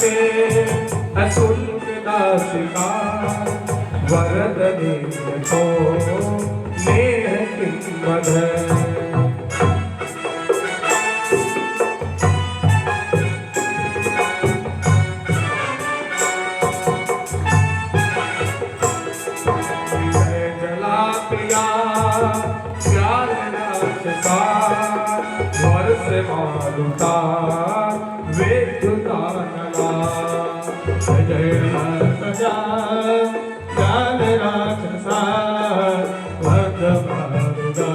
ते अशुल्क दासिका वरदने तो नेह किंवद जला पिया प्यार राक्षसा वर्ष मारुता वेदुता नला जय सजा प्यार राक्षसा वर्ष मारुता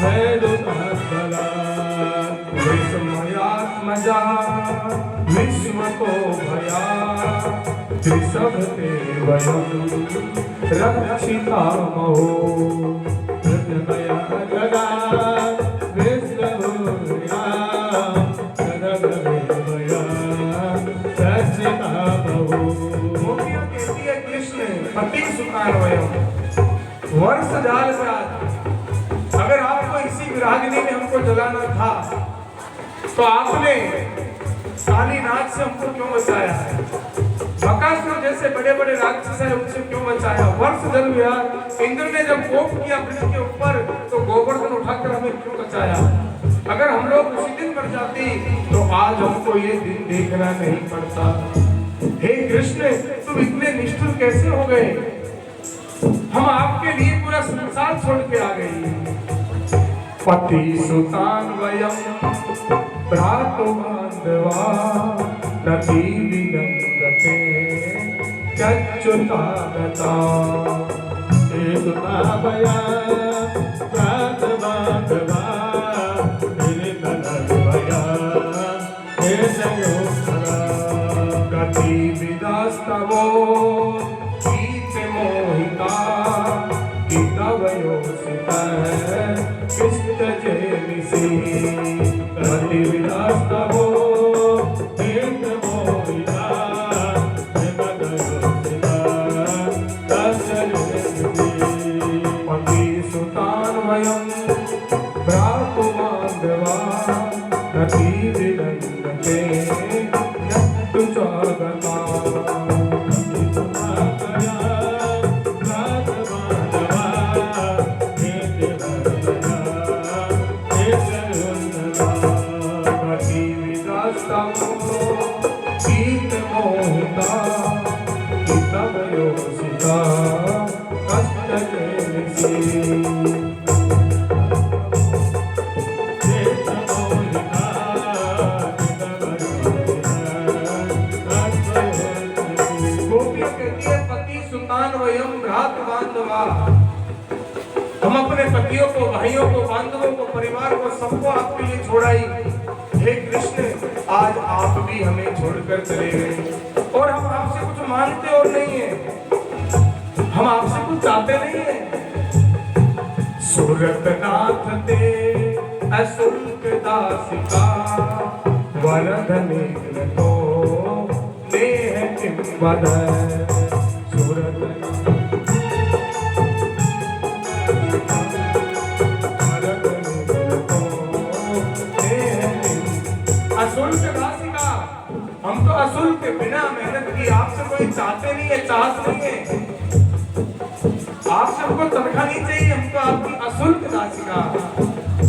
वेदुता नला विस्मयात्मजा विश्व को भया त्रिसभते वयं रक्षितामहो हृदया जगा विश्वभूया सदगवेवया रक्षितामहो। गोपियाँ कहती है कृष्ण पति सुखान वयं वर्ष जाल रात, अगर आपको इसी विरागिनी ने हमको जलाना था तो आपने कालीनाथ से हमको क्यों बचाया है? बकासुर जैसे बड़े बड़े राक्षस है उनसे क्यों बचाया? वर्ष जल गया, इंद्र ने जब कोप किया पृथ्वी के ऊपर तो गोवर्धन उठाकर हमें क्यों बचाया? अगर हम लोग उसी दिन मर जाती तो आज हमको ये दिन देखना नहीं पड़ता। हे कृष्ण, तुम इतने निष्ठुर कैसे हो गए? हम आपके लिए पूरा संसार छोड़ के आ गए। पति सुतान वयं भ्रातु बांधवा नदी विनंदते चच्युतागता हे सुता भया भ्रात बांधवा मेरे ननद भया हे संयोगरा गति विदास्तवो गीत मोहिता गीतवयोसिता कृष्ण जेमिसी गति विदास्तवो गीत मोहिता पति सुतान वयं भ्रातु बांधवा नदी विनंदते यत्तु स्वागता गीत मोहिता गीतवयोसिता कष्ट जेमिसी गोपियाँ कहती है पति सुतान वयं भ्रातु बांधवा, हम अपने पतियों को, भाइयों को, बांधवों को, परिवार को, सबको आपके लिए छोड़ाई। हे कृष्ण, आज आप भी हमें छोड़कर चले गए और हम आपसे कुछ मांगते और नहीं है, हम आपसे कुछ चाहते नहीं है। सूरतनाथ ते अशुल्क दासिका वरदने तो नेह किंवद सूरतनाथ अशुल्क दासिका, हम तो अशुल्क बिना मेहनत की, आपसे कोई चाहते नहीं है, चाहत नहीं है, आपसे हमको तनख्वाह नहीं चाहिए, हम तो आपकी अशुल्क दासिका,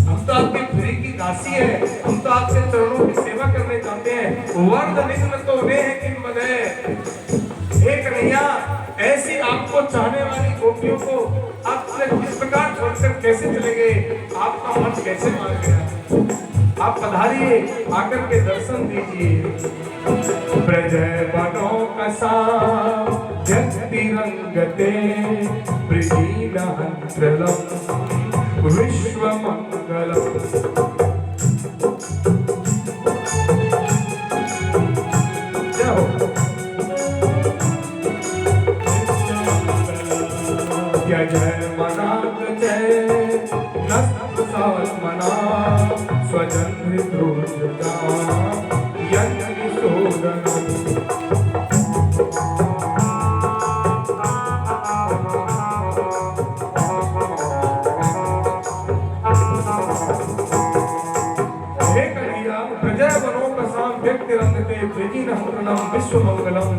हम तो आपकी फ्री की दासी है, हम तो आपके चरणों की सेवा करने चाहते हैं। वर्द निम्न तो नेह किंवद है। हे कन्हैया, ऐसी आपको चाहने वाली गोपियों को आप किस प्रकार छोड़कर कैसे चले गए? आपका मन कैसे मार गया? आप पधारिए, आकर के दर्शन दीजिए। ब्रज बनो कसा जगति रंगते ब्रजीनहंत्रलम विश्व मंगलम। जय जय मनाक जय नस्त मना स्वजन ध्रुवता यज्ञ शोधन। हे कन्हैया, प्रजय बनो कसाम व्यक्ति रंगते ब्रजीनहंत्रलम शरणम विश्व मंगलम,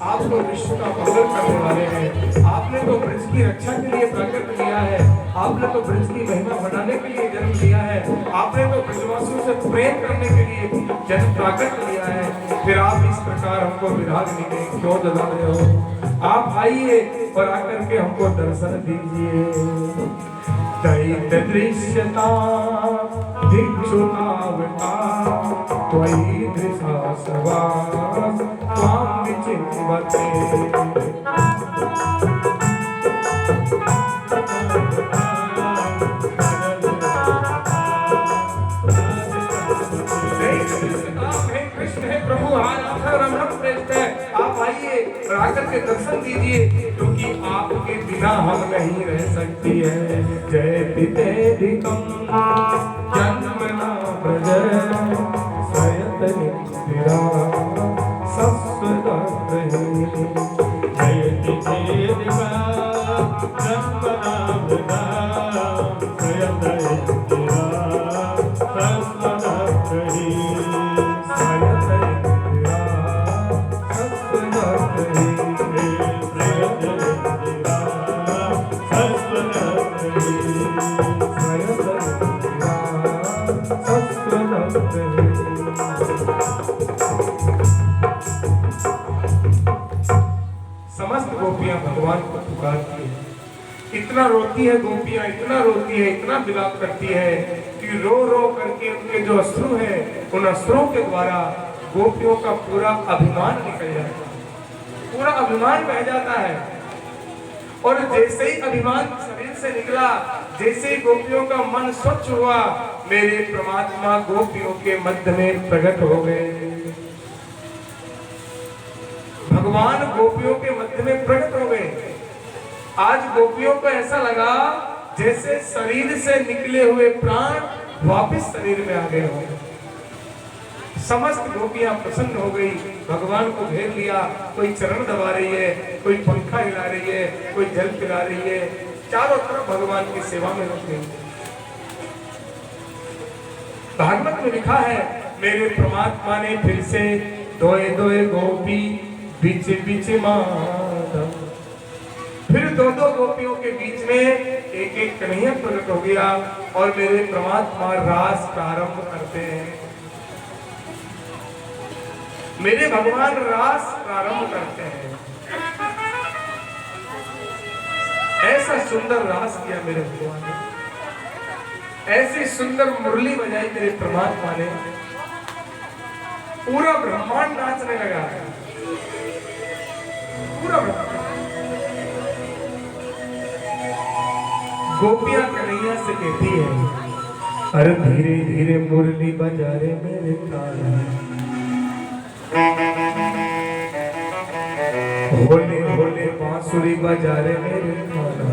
आप तो विश्व का मंगल करने वाले हैं। आपने तो ब्रज की रक्षा के लिए प्रकट किया है, आपने तो ब्रज की महिमा बढ़ाने के लिए जन्म लिया है, आपने तो ब्रजवासियों से प्रेम करने के लिए जन्म प्राकट लिया है। फिर आप इस प्रकार हमको विरागनी में क्यों जला रहे हो? आप आइए और आकर के हमको दर्शन दीजिए। दैत्य दृश्यता भिक्षुतावता त्वयि दृशासवास त्वां विचिन्वते। आप आइए और आकर के दर्शन दीजिए, क्योंकि आपके बिना हम नहीं रह सकती है। जय पितेधिकं जन्मना प्रज सयत निद्रा सस्वदात्रहि। जय पितेधिकं जन्मना प्रज सयत निद्रा सस्वदात्रहि। समस्त गोपियां भगवान को पुकारती है। इतना रोती है गोपियां, इतना रोती है, इतना विलाप करती है कि रो रो करके उनके जो अश्रु है, उन अश्रुओं के द्वारा गोपियों का पूरा अभिमान निकल जाता है, पूरा अभिमान बह जाता है। और जैसे ही अभिमान शरीर से निकला, जैसे ही गोपियों का मन स्वच्छ हुआ, मेरे परमात्मा गोपियों के मध्य में प्रकट हो गए। भगवान गोपियों के मध्य में प्रकट हो गए। आज गोपियों को ऐसा लगा जैसे शरीर से निकले हुए प्राण वापस शरीर में आ गए हो। समस्त गोपियां प्रसन्न हो गई, भगवान को घेर लिया। कोई चरण दबा रही है, कोई पंखा हिला रही है, कोई जल पिला रही है, चारों तरफ भगवान की सेवा में लग गई। भागवत में लिखा है, मेरे परमात्मा ने फिर से दोए दोए गोपी बीच बीच माधव, फिर दो दो गोपियों के बीच में एक एक कन्हैया प्रकट हो गया और मेरे परमात्मा रास प्रारंभ करते हैं। मेरे भगवान रास प्रारंभ करते हैं। ऐसा सुंदर रास किया मेरे भगवान ने, ऐसी सुंदर मुरली बजाई मेरे परमात्मा ने, पूरा ब्रह्मांड नाचने लगा। पूरा ब्रह्मांड। गोपियां कन्हैया से कहती है, अरे धीरे धीरे मुरली बजा रे मेरे कान्हा, होले होले बांसुरी बजा रे मेरे कान्हा।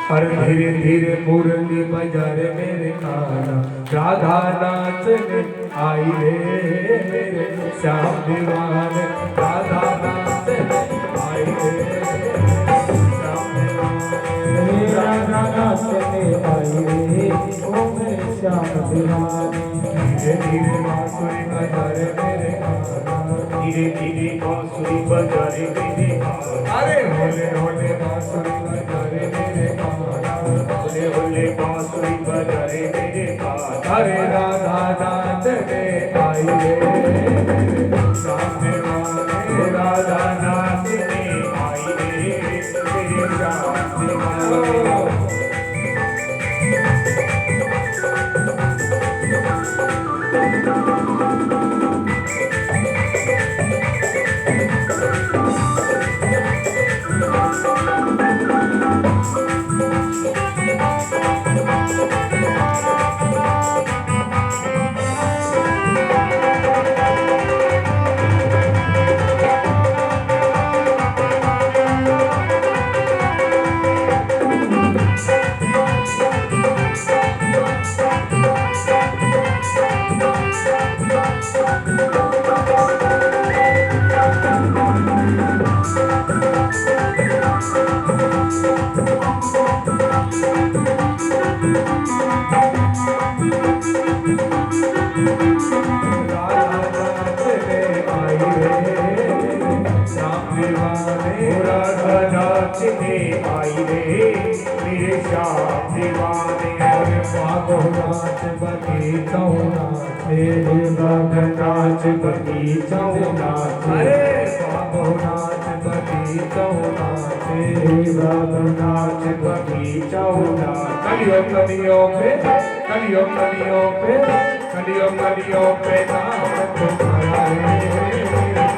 अरे धीरे धीरे मुरली बजा रे मेरे कान्हा, राधा नाचने आई रे मेरे श्याम दीवाने, राधा नाचने आई रे श्याम दीवाने, राधा नाचने आई रे ओ मेरे श्याम दीवाने। धीरे धीरे बांसुरी बजा रे मेरे कान्हा, धीरे धीरे बांसुरी बजा रे मेरे कान्हा। अरे होले होले बांसुरी बजा रे मेरे कान्हा, होले होले बांसुरी बजा रे मेरे कान्हा। अरे राधा नाचने आई रे श्याम दीवाने, राधा नाचने आई रे मेरे श्याम दीवाने। दीवाने राधा नाचने आई रे मेरे श्याम दीवाने। अरे बाबो नाच बगीचाओ नाचे राधा नाच बगीचाओ नाचे। अरे बाबो नाच बगीचाओ नाचे राधा नाच बगीचाओ नाचे। कलियों कलियों पे कलियों कलियों पे कलियों कलियों पे नाम तुम्हारा रे श्याम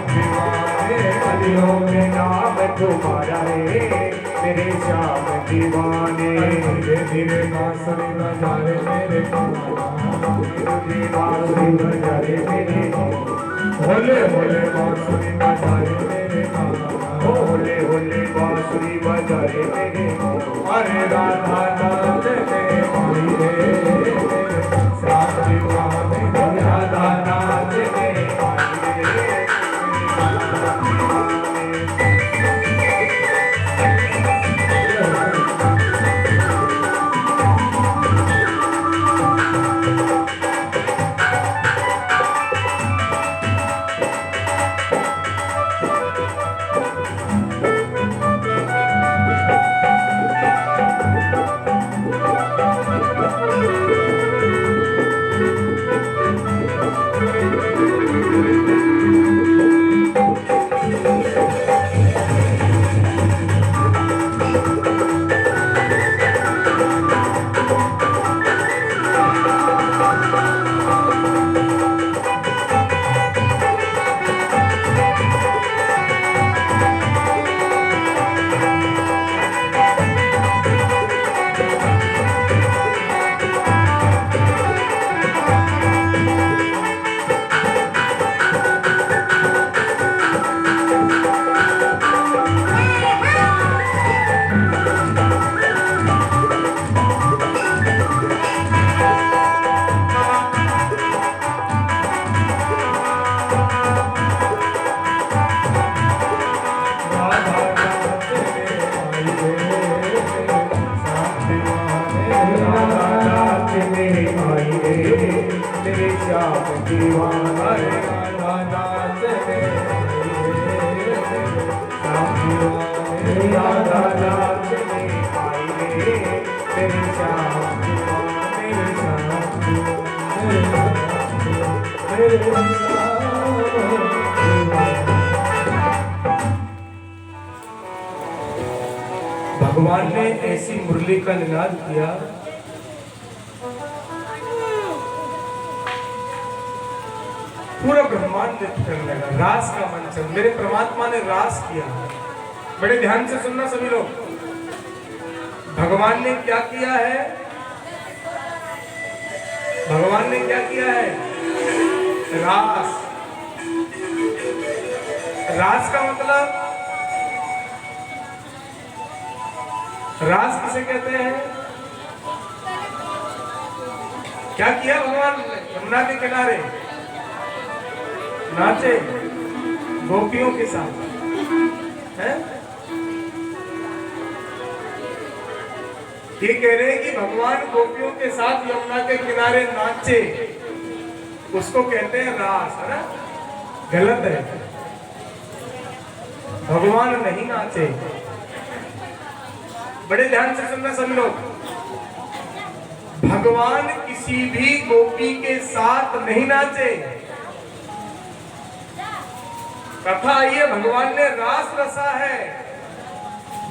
दीवाने। कलियों में नाम तुम्हारा रे मेरे श्याम दीवाने। धीरे धीरे बांसुरी बजा रे मेरे धीरे बांसुरी बजा रे मेरे होले होले बांसुरी बजा रे मेरे होले होले बांसुरी बजा रे मेरे। अरे राधा नाचने आई रे श्याम दीवाने। राधा नाचने आई रे मेरे श्याम दीवाना। राधा नाचने श्याम दीवाने। राधा नाचने आई रे मेरे श्याम दीवाने। भगवान ने ऐसी मुरली का निनाद किया पूरा ब्रह्मांड नृत्य करने लगा। रास का मंच मेरे परमात्मा ने रास किया। बड़े ध्यान से सुनना सभी लोग। भगवान ने क्या किया है? भगवान ने क्या किया है? रास। रास का मतलब रास किसे कहते हैं? क्या किया भगवान ने? यमुना के किनारे नाचे गोपियों के साथ हैं? ये कह रहे हैं कि भगवान गोपियों के साथ यमुना के किनारे नाचे, उसको कहते हैं रास, है ना? गलत है, भगवान नहीं नाचे। बड़े ध्यान से सुनना सभी लोग। भगवान किसी भी गोपी के साथ नहीं नाचे। कथा ये भगवान ने रास रचा है,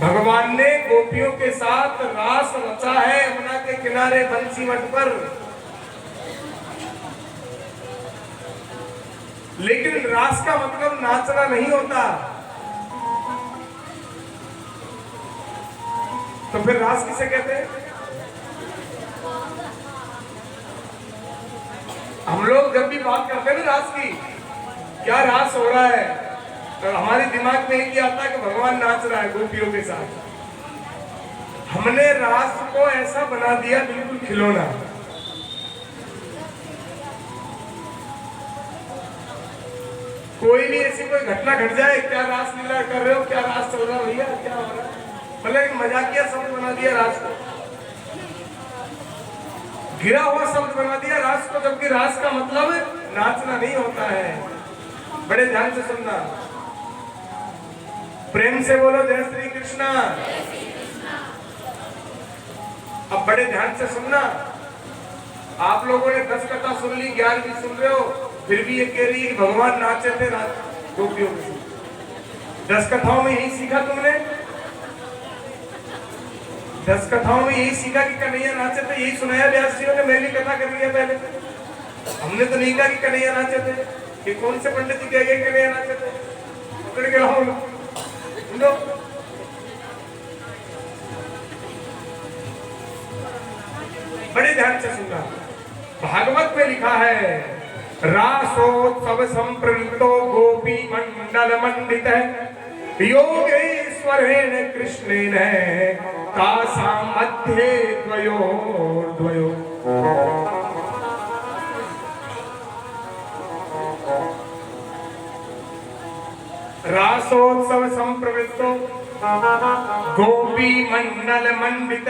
भगवान ने गोपियों के साथ रास रचा है यमुना के किनारे बंसी मठ पर। लेकिन रास का मतलब नाचना नहीं होता। तो फिर रास किसे कहते हैं? हम लोग जब भी बात करते हैं ना रास की, क्या रास हो रहा है, तो हमारे दिमाग में एक आता है कि भगवान नाच रहा है गोपियों के साथ। हमने रास को ऐसा बना दिया बिल्कुल खिलौना। कोई भी ऐसी कोई घटना घट जाए, क्या रास लीला कर रहे हो, क्या रास चल रहा है भैया, क्या हो रहा है, मतलब एक मजाकिया शब्द बना दिया रास को, गिरा हुआ शब्द बना दिया रास को, जबकि रास का मतलब नाचना नहीं होता है। बड़े ध्यान से सुनना। प्रेम से बोलो जय श्री कृष्णा। अब बड़े ध्यान से सुनना। आप लोगों ने 10 कथा सुन ली, 11वीं सुन रहे हो, फिर भी ये कह रही है कि भगवान नाचे थे रात गोपियों के साथ। 10 कथाओं में यही सीखा तुमने? 10 कथाओं में यही सीखा कि कन्हैया नाचे थे? यही सुनाया व्यास जी ने? मैं भी कथा कर लिया पहले। हमने तो नहीं कहा कि कन्हैया नाचे थे। कि कौन से पंडित जी कह गए कन्हैया नाचे थे? पकड़ के लाओ लो। बड़े ध्यान से सुनना। भागवत में लिखा है रासोत्सव संप्रवृत्तो गोपी मंडल मंडित योगेश्वरेण कृष्णेन तासां मध्ये द्वयो। रासोत्सव संप्रवृत्तो गोपी मंडल मंडित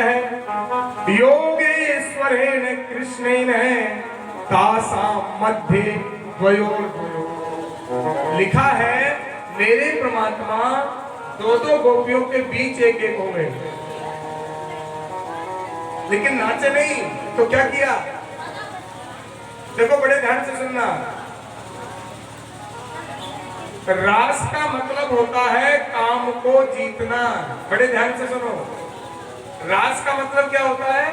योगेश्वरेण कृष्णेन तासां मध्ये द्वयो। लिखा है मेरे परमात्मा दो गोपियों के बीच एक हो गए, लेकिन नाचे नहीं। तो क्या किया? देखो बड़े ध्यान से सुनना। रास का मतलब होता है काम को जीतना। बड़े ध्यान से सुनो। रास का मतलब क्या होता है?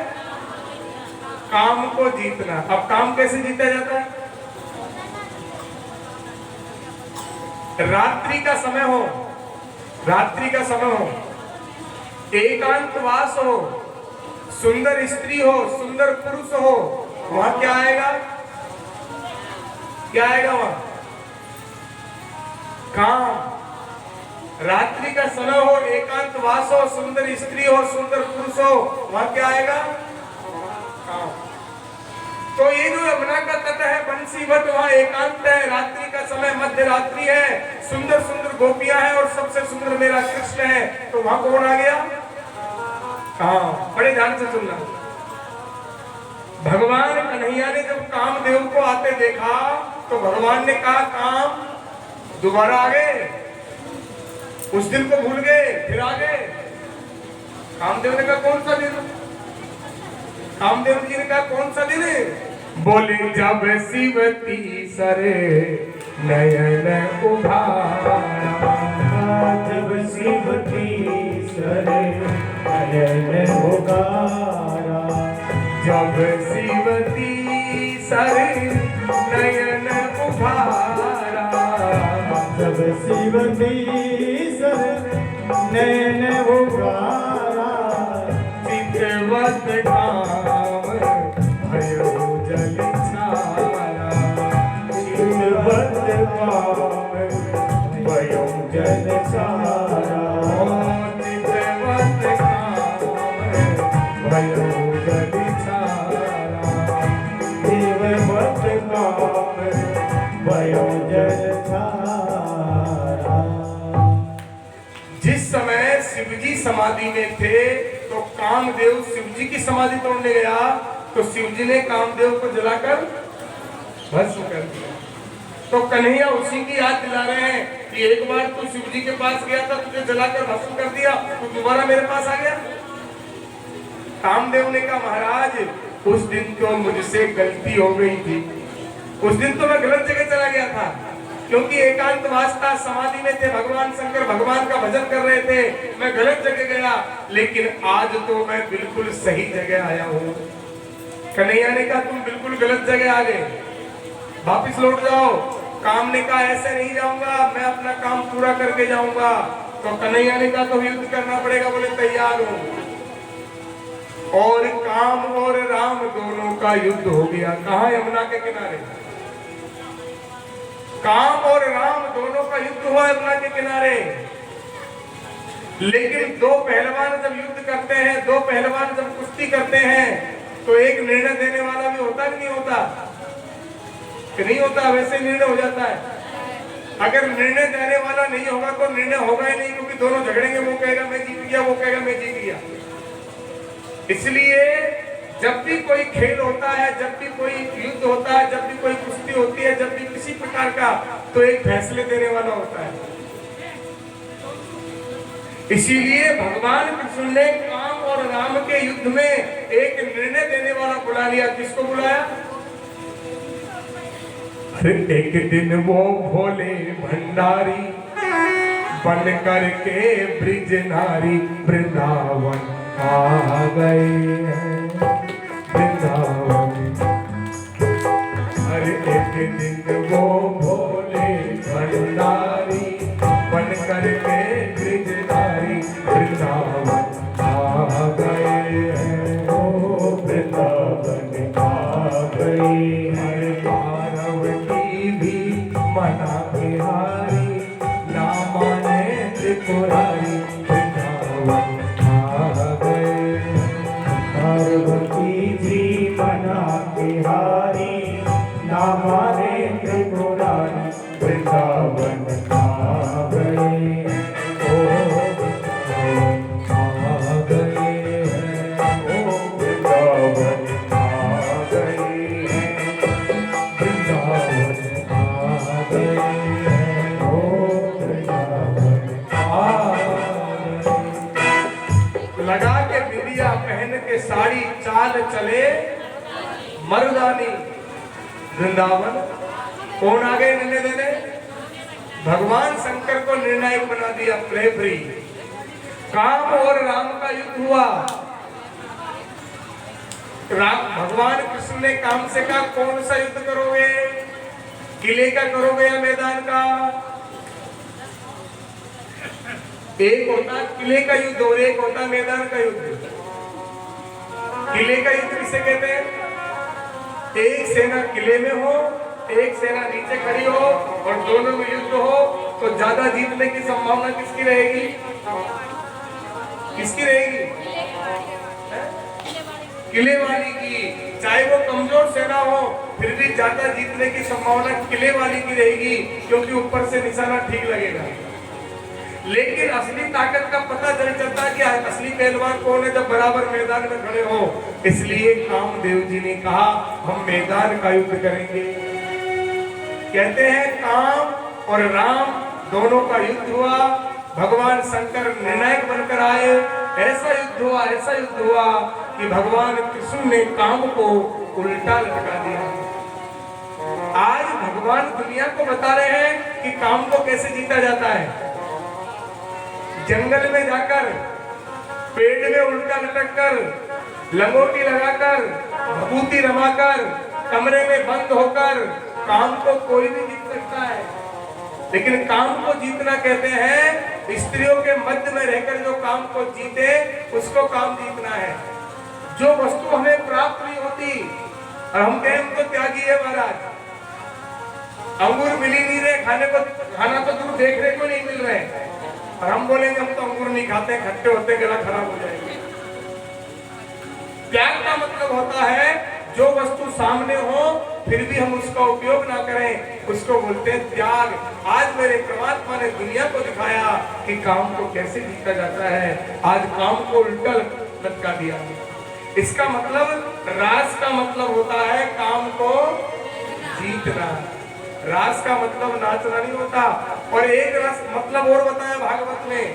काम को जीतना। अब काम कैसे जीता जाता है? रात्रि का समय हो, रात्रि का समय हो, एकांतवास हो, सुंदर स्त्री हो, सुंदर पुरुष हो, वहां क्या आएगा? क्या आएगा वहां? काम। रात्रि का समय हो, एकांतवास हो, सुंदर स्त्री हो, सुंदर पुरुष हो, वहां क्या आएगा? काम। तो ये जो यमुना का तट है बंसीवट, वहां एकांत है, रात्रि का समय, मध्य रात्रि है, सुंदर सुंदर गोपियां हैं और सबसे सुंदर मेरा कृष्ण है। तो वहां कौन आ गया? काम। बड़े ध्यान से सुनना। भगवान कन्हैया ने जब कामदेव को आते देखा तो भगवान ने कहा काम दोबारा आ गए, उस दिन को भूल गए, फिर आ गए। कामदेव ने कहा कौन सा दिन? कामदेव जी ने कहा कौन सा दिन? बोले जब शिवती सरे नयन उभारा। जब शिवती सरे नयन उभारा। जब शिवती सरे नयन उभारा। जब शिवती सरे नयन उभारा। चितवत काम भयो जल छाया। चितवत काम भयो जल छाया। चितवत काम भयो जल छाया। चितवत काम भयो जल छाया। जिस समय शिवजी समाधि में थे तो कामदेव शिवजी की समाधि तोड़ने गया तो शिवजी ने कामदेव को जलाकर भस्म कर दिया। तो कन्हैया उसी की याद दिला रहे हैं कि एक बार तू शिवजी के पास गया था, तुझे जलाकर भस्म कर दिया, तू दोबारा मेरे पास आ गया। कामदेव ने कहा महाराज उस दिन तो मुझसे गलती हो गई थी, उस दिन तो मैं गलत जगह चला गया था, क्योंकि एकांतवास था, समाधि में थे, भगवान शंकर भगवान का भजन कर रहे थे, मैं गलत जगह गया, लेकिन आज तो मैं बिल्कुल सही जगह आया हूँ। कन्हैया ने कहा तुम बिल्कुल गलत जगह आ गए, वापिस लौट जाओ। काम ने कहा ऐसे नहीं जाऊंगा, मैं अपना काम पूरा करके जाऊंगा। तो कन्हैया ने कहा तो युद्ध करना पड़ेगा। बोले तैयार हो। और काम और राम दोनों का युद्ध हो गया। कहा? यमुना के किनारे। काम और राम दोनों का युद्ध हुआ यमुना के किनारे। लेकिन दो पहलवान जब युद्ध करते हैं, दो पहलवान जब कुश्ती करते हैं, तो एक निर्णय देने वाला भी होता कि नहीं होता? कि नहीं होता? वैसे निर्णय हो जाता है। अगर निर्णय देने वाला नहीं होगा तो निर्णय होगा ही नहीं, क्योंकि दोनों झगड़ेंगे, वो कहेगा मैं जीत गया, वो कहेगा मैं जीत गया। इसलिए जब भी कोई खेल होता है, जब भी कोई युद्ध होता है, जब भी कोई कुश्ती होती है, जब भी किसी प्रकार का, तो एक फैसले देने वाला होता है। इसीलिए भगवान कृष्ण ने काम और राम के युद्ध में एक निर्णय देने वाला बुला लिया। किसको बुलाया? अरे एक दिन वो भोले भंडारी बन करके ब्रिज नारी वृंदावन आ गए हैं, वृंदावन। अरे एक दिन वो भोले भंडारी बन करके ब्रिज नारी वृंदावन आ गए हैं, ओ वृंदावन आ गए हैं। पार्वती भी मना बिहारी ना माने त्रिपुरारी वृंदावन आ गए। पार्वती जी मना बिहारी ना माने त्रिपुरारी वृंदावन आ गए, ओ आ गए हैं, ओ वृंदावन आ गए हैं, वृंदावन आ गए हैं, ओ वृंदावन आ गए। लगा के बिंदिया पहन के साड़ी चाल चले मर्दानी वृंदावन। कौन आ गए निर्णय देने? भगवान शंकर को निर्णायक बना दिया, प्लेफ्री। काम और राम का युद्ध हुआ। भगवान कृष्ण ने काम से कहा कौन सा युद्ध करोगे, किले का करोगे या मैदान का? एक होता किले का युद्ध और एक होता मैदान का युद्ध। किले का युद्ध किसे कहते हैं? एक सेना किले में हो, एक सेना नीचे खड़ी हो और दोनों में युद्ध हो, तो ज्यादा जीतने की संभावना किसकी रहेगी? किसकी रहेगी? किले वाली की। चाहे वो कमजोर सेना हो फिर भी ज्यादा जीतने की संभावना किले वाली की रहेगी, क्योंकि ऊपर से निशाना ठीक लगेगा। लेकिन असली ताकत का पता चल चलता है कि असली पहलवान कौन है जब बराबर मैदान में खड़े हो। इसलिए कामदेव जी ने कहा हम मैदान का युद्ध करेंगे। कहते हैं काम और राम दोनों का युद्ध हुआ। भगवान शंकर निर्णायक बनकर आए। ऐसा युद्ध हुआ, ऐसा युद्ध हुआ कि भगवान कृष्ण ने काम को उल्टा लटका दिया। आज भगवान दुनिया को बता रहे हैं कि काम को कैसे जीता जाता है। जंगल में जाकर, पेड़ में उल्टा लटक कर, लंगोटी लगाकर, भभूति रमाकर, कमरे में बंद होकर काम को कोई भी जीत सकता है। लेकिन काम को जीतना कहते हैं स्त्रियों के मध्य में रहकर जो काम को जीते उसको काम जीतना है। जो वस्तु हमें प्राप्त नहीं होती और हम कहें हम तो त्यागी है महाराज, अंगूर मिल ही नहीं रहे खाने को, खाना तो दूर देखने को नहीं मिल रहे, और हम बोलेंगे हम तो अंगूर नहीं खाते, खट्टे होते, गला खराब हो जाएगा। त्याग का मतलब होता है जो वस्तु सामने हो फिर भी हम उसका उपयोग ना करें, उसको बोलते हैं त्याग। आज मेरे परमात्मा ने दुनिया को दिखाया कि काम को कैसे जीता जाता है। आज काम को उल्टा लटका दिया। इसका मतलब रास का मतलब होता है काम को जीतना। रास का मतलब नाचना नहीं होता। और एक रस मतलब और बताया भागवत में,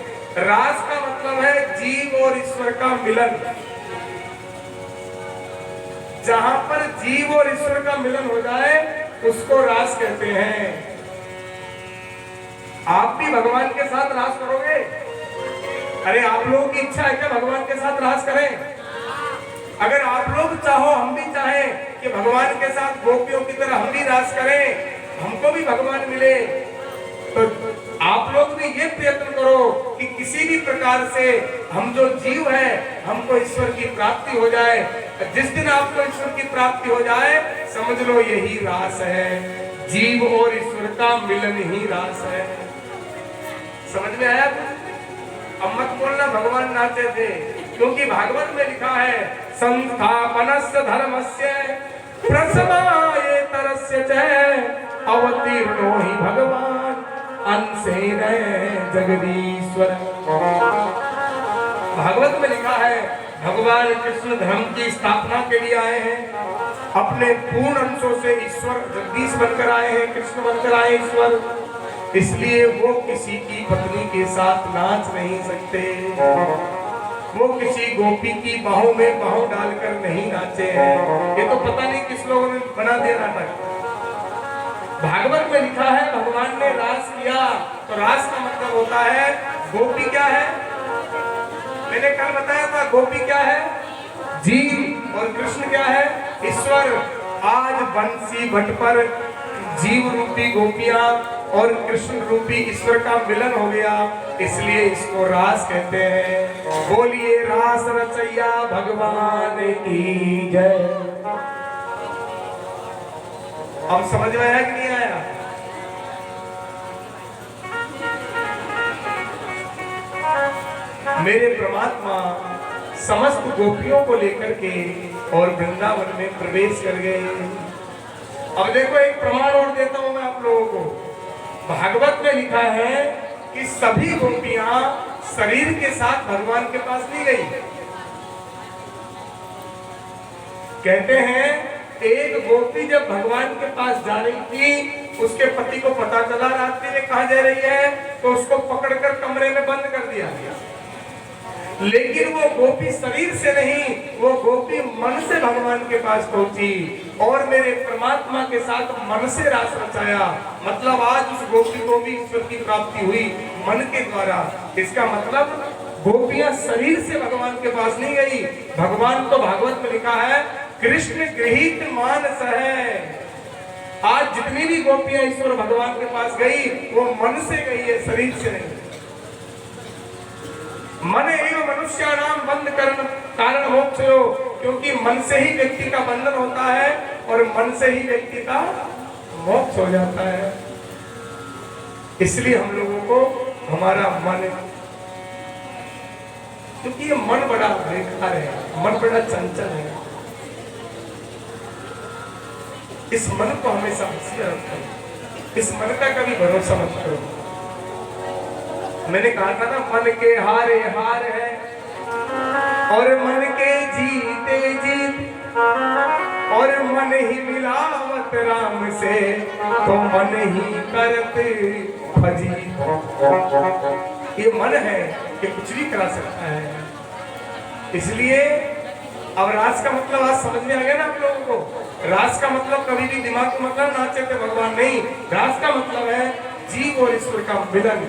रास का मतलब है जीव और ईश्वर का मिलन। जहां पर जीव और ईश्वर का मिलन हो जाए उसको रास कहते हैं। आप भी भगवान के साथ रास करोगे? अरे आप लोगों की इच्छा है क्या भगवान के साथ रास करें? अगर आप लोग चाहो, हम भी चाहें कि भगवान के साथ गोपियों की तरह हम भी रास करें, हमको भी भगवान मिले, तो आप लोग भी ये प्रयत्न करो कि किसी भी प्रकार से हम जो जीव है हमको ईश्वर की प्राप्ति हो जाए। जिस दिन आपको ईश्वर की प्राप्ति हो जाए समझ लो यही रास है। जीव और ईश्वर का मिलन ही रास है। समझ में आया? अब मत बोलना भगवान नाचे थे, क्योंकि भागवत में लिखा है संस्थापनस्य धर्मस्य प्रसमायेतरस्य च अवतीर्णो हि भगवान अंशेन जगदीश्वर। भागवत में लिखा है भगवान कृष्ण धर्म की स्थापना के लिए आए हैं। अपने पूर्ण अंशों से ईश्वर जगदीश बनकर आए हैं, कृष्ण बनकर आए ईश्वर। इसलिए वो किसी की पत्नी के साथ नाच नहीं सकते, वो किसी गोपी की बाहों में बाहों डालकर नहीं नाचे हैं। ये तो पता नहीं किस लोगों ने बना दिया नाटक। भागवत में लिखा है भगवान ने रास किया, तो रास का मतलब होता है गोपी क्या है? मैंने कल बताया था गोपी क्या है? जीव। और कृष्ण क्या है? ईश्वर। आज बंसी भट्ट पर जीव रूपी गोपियां और कृष्ण रूपी ईश्वर का मिलन हो गया, इसलिए इसको रास कहते हैं। बोलिए रास रचैया भगवान की जय। अब समझ में आया कि नहीं आया? मेरे परमात्मा समस्त गोपियों को लेकर के और वृंदावन में प्रवेश कर गए। अब देखो एक प्रमाण और देता हूं मैं आप लोगों को। भागवत में लिखा है कि सभी गोपियां शरीर के साथ भगवान के पास नहीं गई। कहते हैं एक गोपी जब भगवान के पास जा रही थी, उसके पति को पता चला रात्रि में कहां जा रही है, तो उसको पकड़कर कमरे में बंद कर दिया गया। लेकिन वो गोपी शरीर से नहीं, वो गोपी मन से भगवान के पास पहुंची और मेरे परमात्मा के साथ मन से रास रचाया। मतलब आज उस गोपी को भी ईश्वर की प्राप्ति हुई मन के द्वारा। इसका मतलब गोपियां शरीर से भगवान के पास नहीं गई। भगवान तो भागवत में लिखा है कृष्ण गृहीत मानस है। आज जितनी भी गोपियां ईश्वर भगवान के पास गई, वो मन से गई है, शरीर से नहीं। मन एवं मनुष्याणाम बंध कर्म कारण मोक्ष हो, क्योंकि मन से ही व्यक्ति का बंधन होता है और मन से ही व्यक्ति का मोक्ष हो जाता है। इसलिए हम लोगों को हमारा मन, क्योंकि ये मन बड़ा बेकार है, मन बड़ा चंचल है, इस मन को हमेशा होशियार रखो। इस मन का कभी भरोसा मत करो। मैंने कहा था ना, मन के हारे हार है और मन के जीते जीत, और मन ही मिलावत राम से, तो मन ही करत फजीत। ये मन है कि कुछ भी करा सकता है। इसलिए अब रास का मतलब आज समझ में आ गया ना आप लोगों को। रास का मतलब कभी भी दिमाग में मतलब नाचे थे भगवान नहीं। रास का मतलब है जीव और ईश्वर का मिलन।